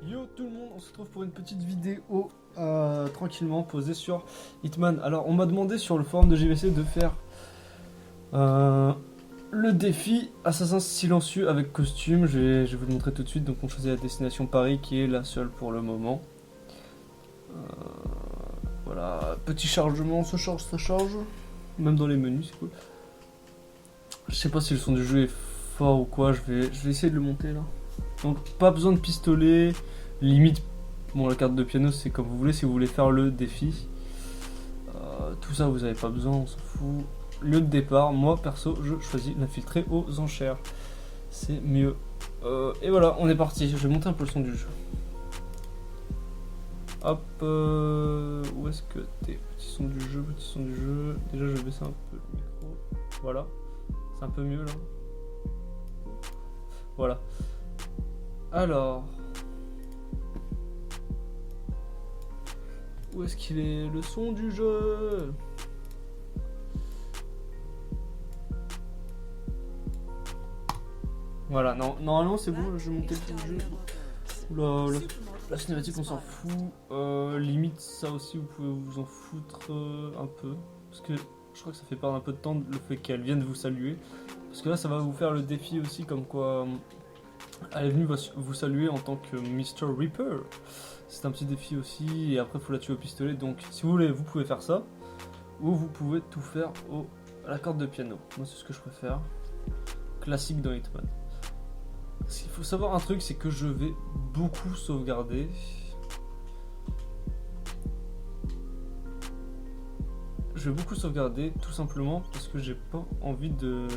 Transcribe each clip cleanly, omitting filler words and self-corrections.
Yo tout le monde, on se retrouve pour une petite vidéo tranquillement posée sur Hitman. Alors on m'a demandé sur le forum de JVC de faire le défi Assassin silencieux avec costume. Je vais vous le montrer tout de suite. Donc on choisit la destination Paris qui est la seule pour le moment. Voilà, petit chargement, ça charge. Même dans les menus c'est cool. Je sais pas si le son du jeu est fort ou quoi, je vais essayer de le monter là. Donc pas besoin de pistolet, limite, bon la carte de piano c'est comme vous voulez si vous voulez faire le défi. Tout ça vous avez pas besoin, on s'en fout. Lieu de départ, moi perso je choisis l'infiltré aux enchères, c'est mieux. Et voilà, on est parti, je vais monter un peu le son du jeu. Hop, où est-ce que t'es? Petit son du jeu, déjà je vais baisser un peu le micro, voilà, c'est un peu mieux là. Voilà. Alors, où est-ce qu'il est le son du jeu? Voilà, non, normalement c'est bon, je vais monter le jeu. Oula, la cinématique on s'en fout. Limite ça aussi vous pouvez vous en foutre un peu. Parce que je crois que ça fait perdre un peu de temps le fait qu'elle vienne vous saluer. Parce que là ça va vous faire le défi aussi comme quoi elle est venue vous saluer en tant que Mr. Reaper. C'est un petit défi aussi et après il faut la tuer au pistolet. Donc si vous voulez vous pouvez faire ça. Ou vous pouvez tout faire à la corde de piano. Moi c'est ce que je préfère. Classique dans Hitman. Il faut savoir un truc, c'est que je vais beaucoup sauvegarder. Je vais beaucoup sauvegarder tout simplement parce que j'ai pas envie de...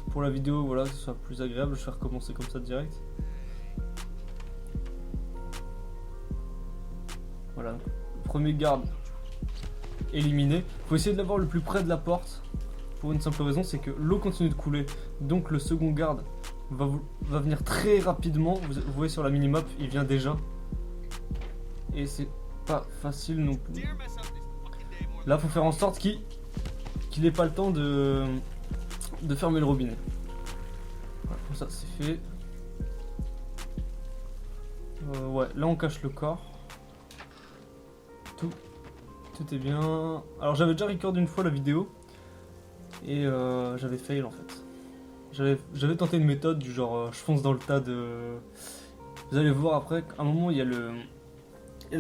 Pour la vidéo, voilà, que ce soit plus agréable, je vais recommencer comme ça direct. Voilà, le premier garde éliminé. Faut essayer de l'avoir le plus près de la porte. Pour une simple raison, c'est que l'eau continue de couler. Donc le second garde va venir très rapidement. Vous voyez sur la minimap, il vient déjà. Et c'est pas facile non plus. Là, faut faire en sorte qu'il ait pas le temps de fermer le robinet. Voilà, comme ça, c'est fait. Ouais, là, on cache le corps. Tout est bien. Alors, j'avais déjà record une fois la vidéo. Et j'avais fail en fait. J'avais tenté une méthode du genre je fonce dans le tas de... Vous allez voir après, à un moment il y a le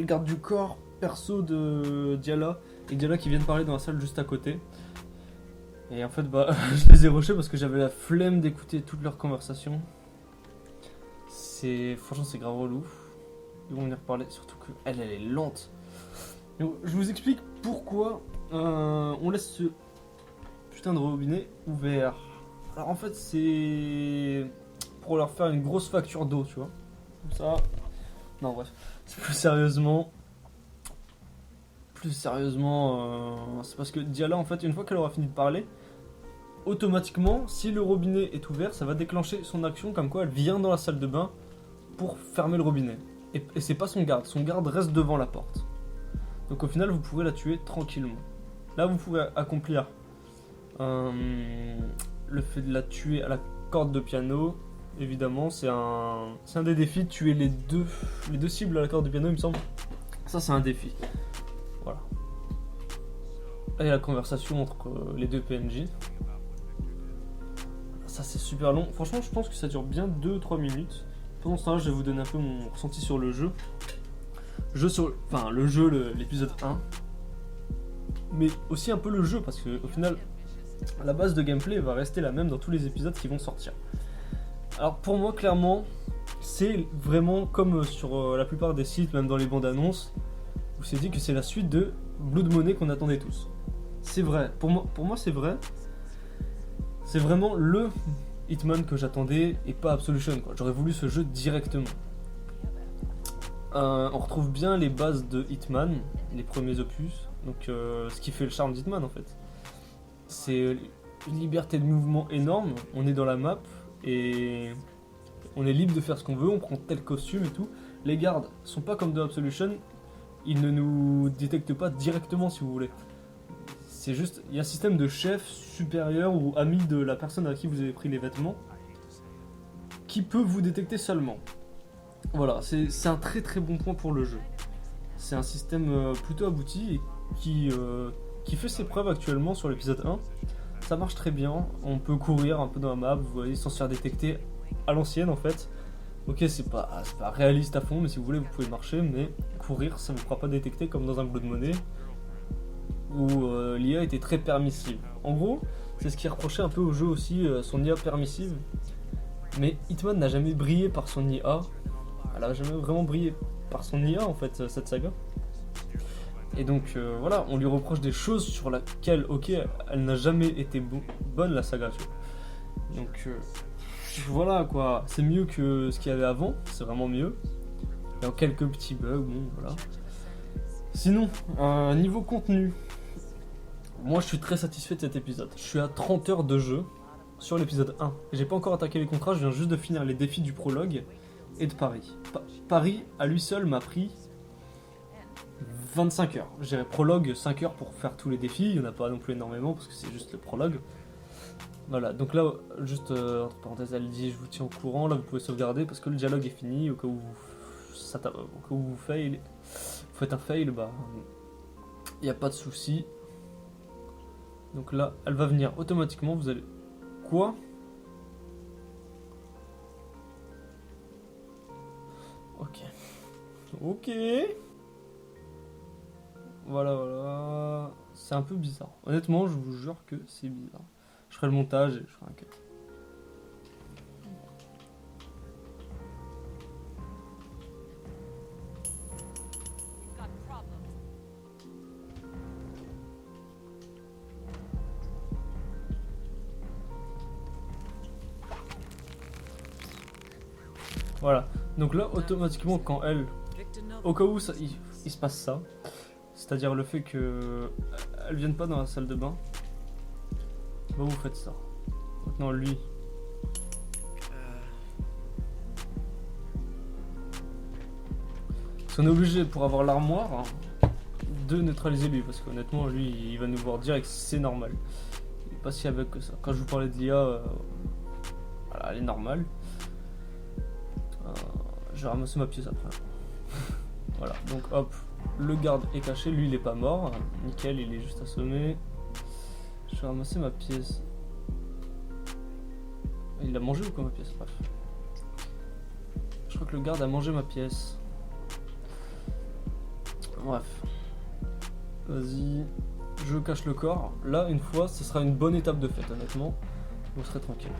garde du corps perso de Diala et Diala qui viennent parler dans la salle juste à côté. Et en fait bah je les ai rushés parce que j'avais la flemme d'écouter toutes leurs conversations. Franchement c'est grave relou. Ils vont venir parler, surtout que elle est lente. Donc, je vous explique pourquoi on laisse ce putain de robinet ouvert. Alors en fait c'est pour leur faire une grosse facture d'eau, tu vois. Comme ça. Non bref. Plus sérieusement, c'est parce que Diala en fait une fois qu'elle aura fini de parler, automatiquement si le robinet est ouvert, ça va déclencher son action comme quoi elle vient dans la salle de bain pour fermer le robinet. Et c'est pas son garde reste devant la porte. Donc au final vous pourrez la tuer tranquillement. Là vous pouvez accomplir le fait de la tuer à la corde de piano, évidemment, c'est un des défis, tuer les deux cibles à la corde de piano, il me semble. Ça, c'est un défi. Voilà. Là, il y a la conversation entre les deux PNJ. Ça, c'est super long. Franchement, je pense que ça dure bien 2-3 minutes. Pendant ce temps-là, je vais vous donner un peu mon ressenti sur le jeu. L'épisode 1. Mais aussi un peu le jeu, parce que au final, la base de gameplay va rester la même dans tous les épisodes qui vont sortir. Alors pour moi clairement c'est vraiment comme sur la plupart des sites, même dans les bandes annonces, où c'est dit que c'est la suite de Blood Money qu'on attendait tous. C'est vrai, pour moi c'est vrai. C'est vraiment le Hitman que j'attendais et pas Absolution quoi. J'aurais voulu ce jeu directement. On retrouve bien les bases de Hitman, les premiers opus, donc ce qui fait le charme d'Hitman en fait. C'est une liberté de mouvement énorme, on est dans la map et on est libre de faire ce qu'on veut, on prend tel costume et tout. Les gardes sont pas comme dans Absolution, ils ne nous détectent pas directement si vous voulez. C'est juste, il y a un système de chef supérieur ou ami de la personne à qui vous avez pris les vêtements qui peut vous détecter seulement. Voilà, c'est un très très bon point pour le jeu. C'est un système plutôt abouti et qui fait ses preuves actuellement sur l'épisode 1. Ça marche très bien, on peut courir un peu dans la map, vous voyez, sans se faire détecter à l'ancienne en fait. Ok, c'est pas réaliste à fond, mais si vous voulez, vous pouvez marcher, mais courir, ça ne vous fera pas détecter comme dans un Blood Money où l'IA était très permissive. En gros, c'est ce qui reprochait un peu au jeu aussi, son IA permissive. Mais Hitman n'a jamais brillé par son IA. Elle a jamais vraiment brillé par son IA en fait, cette saga. Et donc voilà, on lui reproche des choses sur lesquelles, ok, elle n'a jamais été bonne la saga. Tu vois. Donc voilà quoi, c'est mieux que ce qu'il y avait avant, c'est vraiment mieux. Il y a quelques petits bugs, bon voilà. Sinon, niveau contenu, moi je suis très satisfait de cet épisode. Je suis à 30 heures de jeu sur l'épisode 1. J'ai pas encore attaqué les contrats, je viens juste de finir les défis du prologue et de Paris. Paris à lui seul m'a pris 25 heures. Je dirais prologue 5 heures pour faire tous les défis, il n'y en a pas non plus énormément parce que c'est juste le prologue. Voilà, donc là, juste entre parenthèses, elle dit je vous tiens au courant, là vous pouvez sauvegarder parce que le dialogue est fini, au cas où vous faites un fail, bah il n'y a pas de souci. Donc là, elle va venir automatiquement, vous allez... Quoi ? Ok. Ok. Voilà. C'est un peu bizarre. Honnêtement, je vous jure que c'est bizarre. Je ferai le montage et je ferai un cut. Voilà. Donc là, automatiquement, quand elle... Au cas où il se passe ça, c'est-à-dire le fait que elle vienne pas dans la salle de bain, bah vous faites ça. Maintenant, lui... Parce qu'on est obligé, pour avoir l'armoire, hein, de neutraliser lui, parce qu'honnêtement, lui, il va nous voir direct, c'est normal. Il est pas si avec que ça. Quand je vous parlais de l'IA, voilà, elle est normale. Je vais ramasser ma pièce après. Voilà, donc hop, le garde est caché, lui il est pas mort. Nickel, il est juste assommé. Je vais ramasser ma pièce. Il a mangé ou quoi ma pièce? Bref. Je crois que le garde a mangé ma pièce. Bref. Vas-y. Je cache le corps. Là, une fois, ce sera une bonne étape de fête, honnêtement. Vous serez tranquille.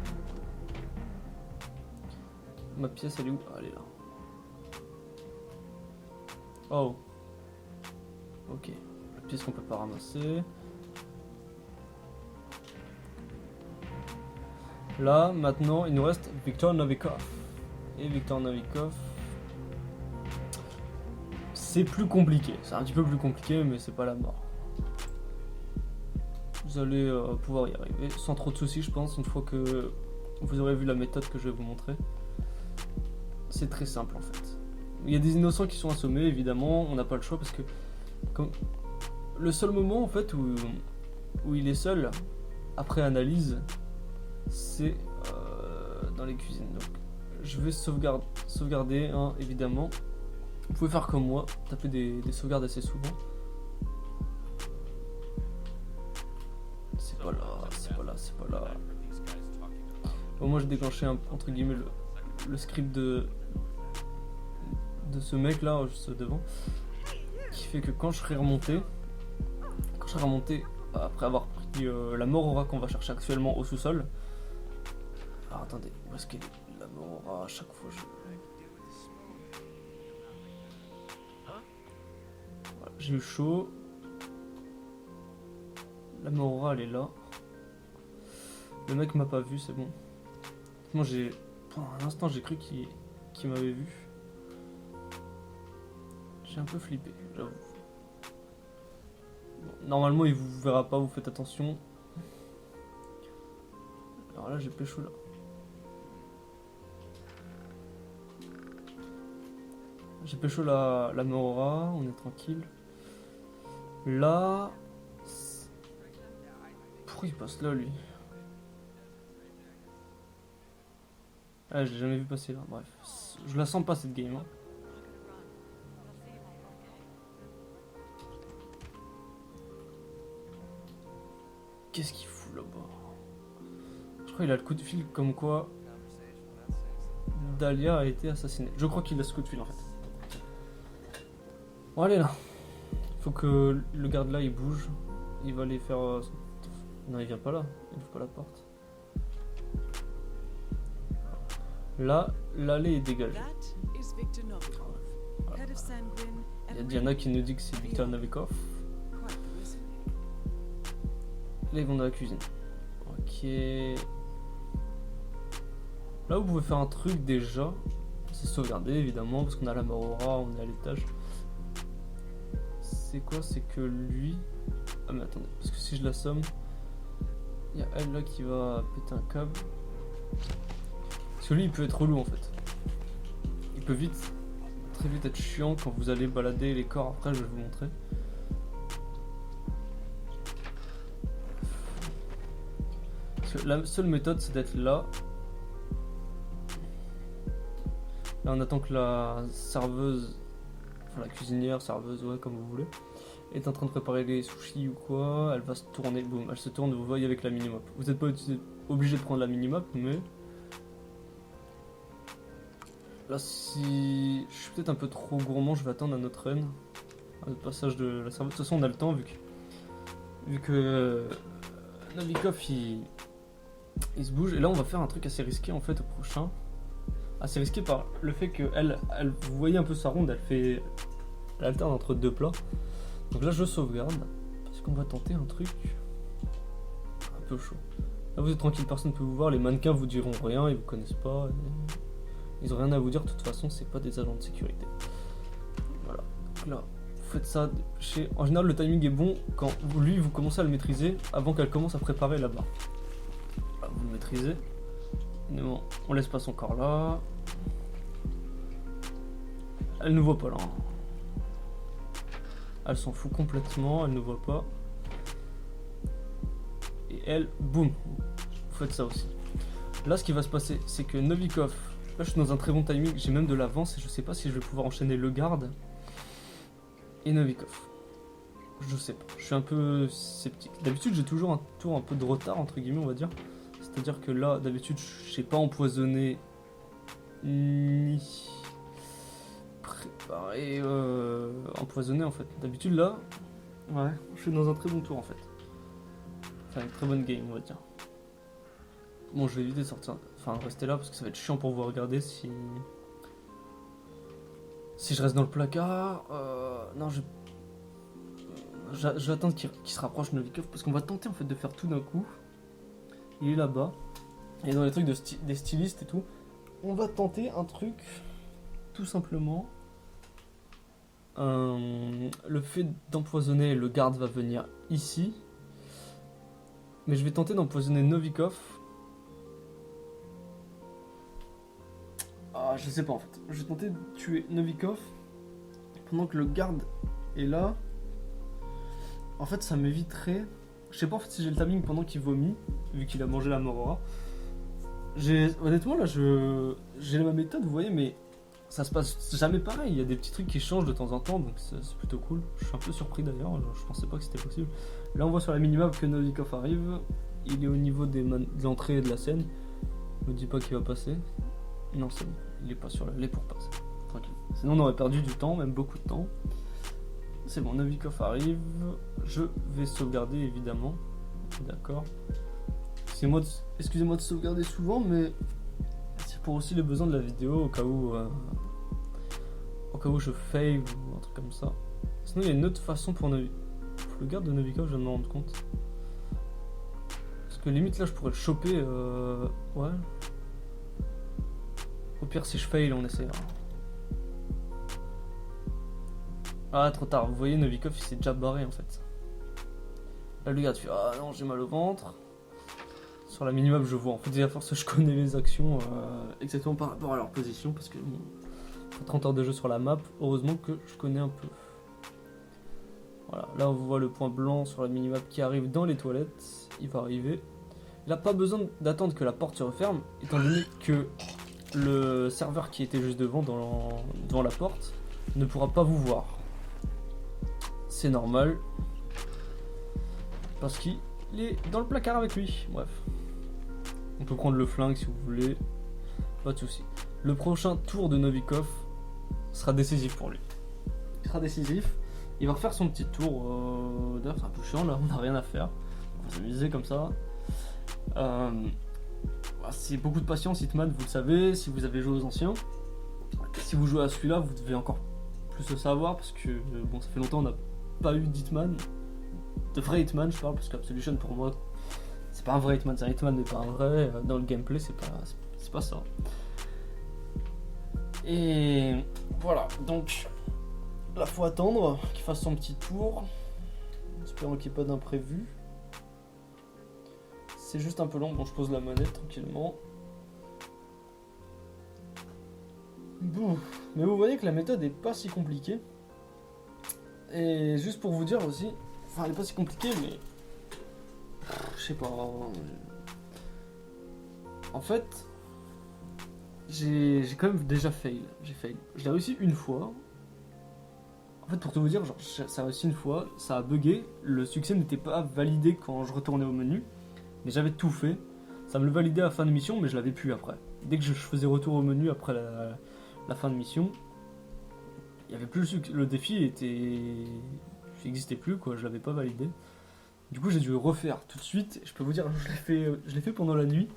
Ma pièce, elle est où? Ah, elle est là. Oh. Ok. La pièce qu'on peut pas ramasser. Là, maintenant, il nous reste Victor Novikov. Et Victor Novikov... C'est plus compliqué. C'est un petit peu plus compliqué, mais c'est pas la mort. Vous allez pouvoir y arriver sans trop de soucis, je pense, une fois que vous aurez vu la méthode que je vais vous montrer. C'est très simple, en fait. Il y a des innocents qui sont assommés, évidemment, on n'a pas le choix, parce que... Le seul moment, en fait, où il est seul, après analyse, c'est dans les cuisines. Donc, je vais sauvegarder, hein, évidemment. Vous pouvez faire comme moi, taper des sauvegardes assez souvent. C'est pas là. Bon, moi, j'ai déclenché, entre guillemets, le script de ce mec là, juste devant, qui fait que quand je serai remonté, après avoir pris la mort aura qu'on va chercher actuellement au sous-sol. Alors attendez, où est-ce qu'elle est la mort aura? À chaque fois voilà, j'ai eu chaud. La mort aura, elle est là. Le mec m'a pas vu, c'est bon. Moi pendant un instant j'ai cru qu'il m'avait vu. J'ai un peu flippé, j'avoue. Bon, normalement il vous verra pas, vous faites attention. Alors là j'ai pécho là. J'ai pécho la Morora, on est tranquille. Là... Pourquoi il passe là lui? Ah, j'ai jamais vu passer là, bref. Je la sens pas cette game. Hein. Qu'est-ce qu'il fout là-bas? Je crois qu'il a le coup de fil comme quoi Dahlia a été assassinée. Je crois qu'il a ce coup de fil en fait. Bon allez là. Faut que le garde là il bouge. Il va aller faire... Non il vient pas là. Il ouvre pas la porte. Là, l'allée est dégagée. Voilà. Il y a Diana qui nous dit que c'est Viktor Novikov. Là ils vont dans la cuisine. Ok. Là vous pouvez faire un truc déjà. C'est sauvegarder évidemment parce qu'on a la Marora, on est à l'étage. C'est quoi? C'est que lui... Ah mais attendez, parce que si je l'assomme, il y a elle là qui va péter un câble. Parce que lui il peut être relou en fait. Il peut vite, très vite être chiant quand vous allez balader les corps. Après je vais vous montrer. Parce que la seule méthode c'est d'être là. Là on attend que la serveuse, enfin la cuisinière, serveuse, ouais comme vous voulez, est en train de préparer les sushis ou quoi. Elle va se tourner, boum, elle se tourne, vous voyez avec la minimap. Vous n'êtes pas obligé de prendre la minimap, mais... Là si je suis peut-être un peu trop gourmand, je vais attendre à notre reine, à notre passage de la serveuse. De toute façon on a le temps vu que Novikov il se bouge. Et là on va faire un truc assez risqué en fait au prochain. Assez risqué par le fait que elle, vous voyez un peu sa ronde, elle alterne entre deux plats. Donc là je sauvegarde parce qu'on va tenter un truc un peu chaud. Là vous êtes tranquille, personne ne peut vous voir, les mannequins vous diront rien, ils vous connaissent pas, ils ont rien à vous dire, de toute façon c'est pas des agents de sécurité. Voilà, donc là vous faites ça, en général le timing est bon quand vous commencez à le maîtriser avant qu'elle commence à préparer là-bas. Là, vous le maîtrisez, non, on laisse pas son corps là. Elle ne voit pas là. Elle s'en fout complètement, elle ne voit pas. Et elle, boum, vous faites ça aussi. Là ce qui va se passer, c'est que Novikov, là je suis dans un très bon timing, j'ai même de l'avance et je sais pas si je vais pouvoir enchaîner le garde et Novikov. Je sais pas, je suis un peu sceptique. D'habitude j'ai toujours un tour un peu de retard entre guillemets on va dire. C'est-à-dire que là d'habitude je sais pas empoisonner ni préparer empoisonner en fait. D'habitude là, ouais, je suis dans un très bon tour en fait. Enfin une très bonne game on va dire. Bon je vais éviter de sortir, enfin rester là parce que ça va être chiant pour vous regarder si je reste dans le placard. Non j'attends qu'il se rapproche Novikov parce qu'on va tenter en fait de faire tout d'un coup. Il est là-bas. Et dans les trucs des stylistes et tout, on va tenter un truc tout simplement. Le fait d'empoisonner, le garde va venir ici. Mais je vais tenter d'empoisonner Novikov. Ah, je sais pas en fait. Je vais tenter de tuer Novikov pendant que le garde est là. En fait, ça m'éviterait. Je sais pas en fait si j'ai le timing pendant qu'il vomit, vu qu'il a mangé la Morora. Honnêtement là, j'ai ma méthode, vous voyez, mais ça se passe jamais pareil. Il y a des petits trucs qui changent de temps en temps, donc c'est plutôt cool. Je suis un peu surpris d'ailleurs, je pensais pas que c'était possible. Là, on voit sur la minimap que Novikov arrive. Il est au niveau de l'entrée et de la scène. Me dis pas qu'il va passer. Non, c'est bon. Il est pas sur les pour passer. Tranquille. Sinon, on aurait perdu du temps, même beaucoup de temps. C'est bon, Novikov arrive. Je vais sauvegarder évidemment. D'accord. Excusez-moi de sauvegarder souvent, mais c'est pour aussi les besoins de la vidéo au cas où je fail ou un truc comme ça. Sinon, il y a une autre façon pour le garde de Novikov, je viens de me rendre compte. Parce que limite là, je pourrais le choper. Ouais. Au pire, si je fail, on essaiera. Ah, trop tard. Vous voyez, Novikov, il s'est déjà barré en fait. Là, le garde fait ah non, j'ai mal au ventre. Sur la minimap, je vois. En fait, à force, je connais les actions exactement par rapport à leur position. Parce que bon, 30 heures de jeu sur la map, heureusement que je connais un peu. Voilà, là, on voit le point blanc sur la minimap qui arrive dans les toilettes. Il va arriver. Il n'a pas besoin d'attendre que la porte se referme, étant donné que le serveur qui était juste devant devant la porte ne pourra pas vous voir. C'est normal. Parce qu'il est dans le placard avec lui. Bref. On peut prendre le flingue si vous voulez. Pas de soucis. Le prochain tour de Novikov sera décisif pour lui. Il sera décisif. Il va refaire son petit tour. D'ailleurs, c'est un peu chiant là, on n'a rien à faire. On va s'amuser comme ça. C'est beaucoup de patience, Hitman, vous le savez. Si vous avez joué aux anciens, si vous jouez à celui-là, vous devez encore plus le savoir. Parce que bon, ça fait longtemps qu'on n'a pas eu d'Hitman. De vrai Hitman, je parle, parce qu'Absolution pour moi, c'est pas un vrai Hitman. C'est un Hitman, mais pas un vrai. Dans le gameplay, c'est pas ça. Et voilà, donc là faut attendre qu'il fasse son petit tour, espérons qu'il n'y ait pas d'imprévu. C'est juste un peu long, bon je pose la manette tranquillement. Bon, mais vous voyez que la méthode est pas si compliquée. Et juste pour vous dire aussi, enfin elle est pas si compliquée mais... Je sais pas... En fait... J'ai quand même déjà fail. Je l'ai réussi une fois. En fait, pour tout vous dire, genre, ça a réussi une fois, ça a bugué. Le succès n'était pas validé quand je retournais au menu. Mais j'avais tout fait. Ça me le validait à la fin de mission, mais je l'avais plus après. Dès que je faisais retour au menu après la fin de mission, il y avait plus le succès. Le défi n'existait plus, quoi. Je l'avais pas validé. Du coup, j'ai dû le refaire tout de suite. Je peux vous dire, je l'ai fait pendant la nuit.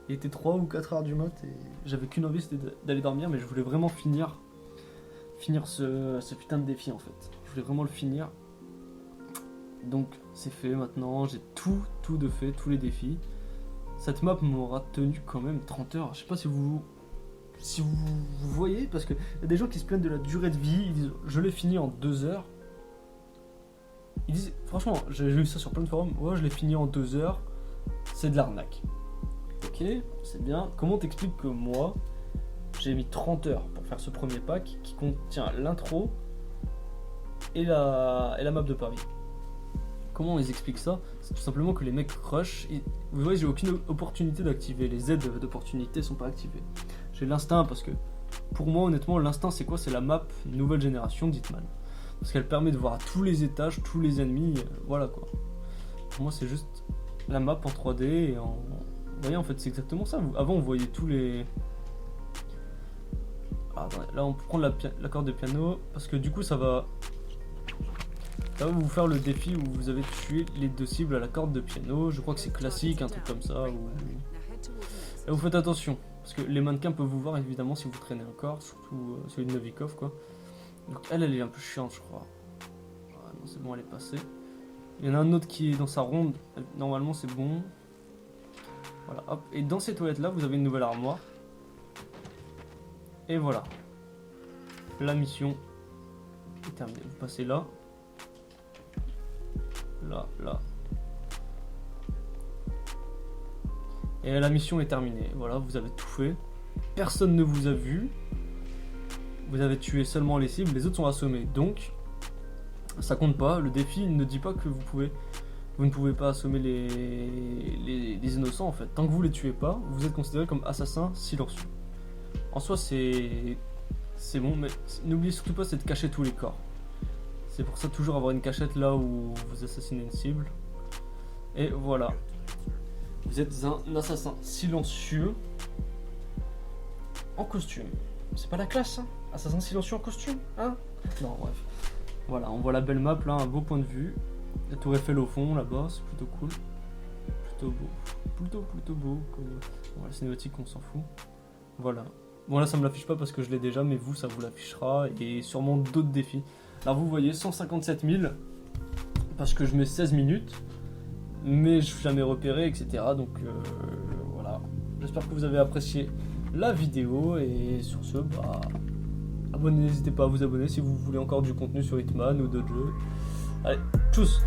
Il était 3 ou 4 heures du mat et j'avais qu'une envie, c'était d'aller dormir, mais je voulais vraiment finir ce putain de défi en fait. Je voulais vraiment le finir. Donc c'est fait maintenant, j'ai tout de fait, tous les défis. Cette map m'aura tenu quand même 30 heures. Je sais pas si vous voyez, parce qu'il y a des gens qui se plaignent de la durée de vie, ils disent je l'ai fini en 2 heures. Ils disent, franchement, j'ai vu ça sur plein de forums, ouais je l'ai fini en 2 heures, c'est de l'arnaque. Ok, c'est bien. Comment t'expliques que moi, j'ai mis 30 heures pour faire ce premier pack qui contient l'intro et la map de Paris? Comment ils expliquent ça? C'est tout simplement que les mecs rush. Vous voyez, j'ai aucune opportunité d'activer. Les aides d'opportunité sont pas activées. J'ai l'instinct parce que, pour moi, honnêtement, l'instinct c'est quoi? C'est la map nouvelle génération d'Hitman. Parce qu'elle permet de voir à tous les étages, tous les ennemis, voilà quoi. Pour moi, c'est juste la map en 3D et en... Vous voyez, en fait, c'est exactement ça. Avant, on voyait tous les... Ah, attendez, là, on peut prendre la corde de piano, parce que du coup, ça va vous faire le défi où vous avez tué les 2 cibles à la corde de piano. Je crois que c'est classique, un truc comme ça. Là, vous faites attention, parce que les mannequins peuvent vous voir, évidemment, si vous traînez encore, surtout celui de Novikov, quoi. Donc, elle est un peu chiante, je crois. Ah, non, c'est bon, elle est passée. Il y en a un autre qui est dans sa ronde. Normalement, c'est bon. Voilà, hop. Et dans ces toilettes là vous avez une nouvelle armoire. Et voilà. La mission est terminée. Vous passez là. Là. Et la mission est terminée. Voilà, vous avez tout fait. Personne ne vous a vu. Vous avez tué seulement les cibles, les autres sont assommés. Donc, ça compte pas. Le défi ne dit pas que vous ne pouvez pas assommer les innocents en fait. Tant que vous les tuez pas, vous êtes considéré comme assassin silencieux. En soi, c'est bon, mais n'oubliez surtout pas, c'est de cacher tous les corps. C'est pour ça toujours avoir une cachette là où vous assassinez une cible. Et voilà. Vous êtes un assassin silencieux en costume. C'est pas la classe, hein? Assassin silencieux en costume, hein? Non, bref. Voilà, on voit la belle map là, un beau point de vue. La tour Eiffel au fond là-bas, c'est plutôt cool. Plutôt beau. Plutôt beau. Bon, la cinématique, on s'en fout. Voilà. Bon, là, ça me l'affiche pas parce que je l'ai déjà, mais vous, ça vous l'affichera. Et sûrement d'autres défis. Alors, vous voyez, 157 000. Parce que je mets 16 minutes. Mais je suis jamais repéré, etc. Donc, voilà. J'espère que vous avez apprécié la vidéo. Et sur ce, bah... n'hésitez pas à vous abonner si vous voulez encore du contenu sur Hitman ou d'autres jeux. Allez, tchuss!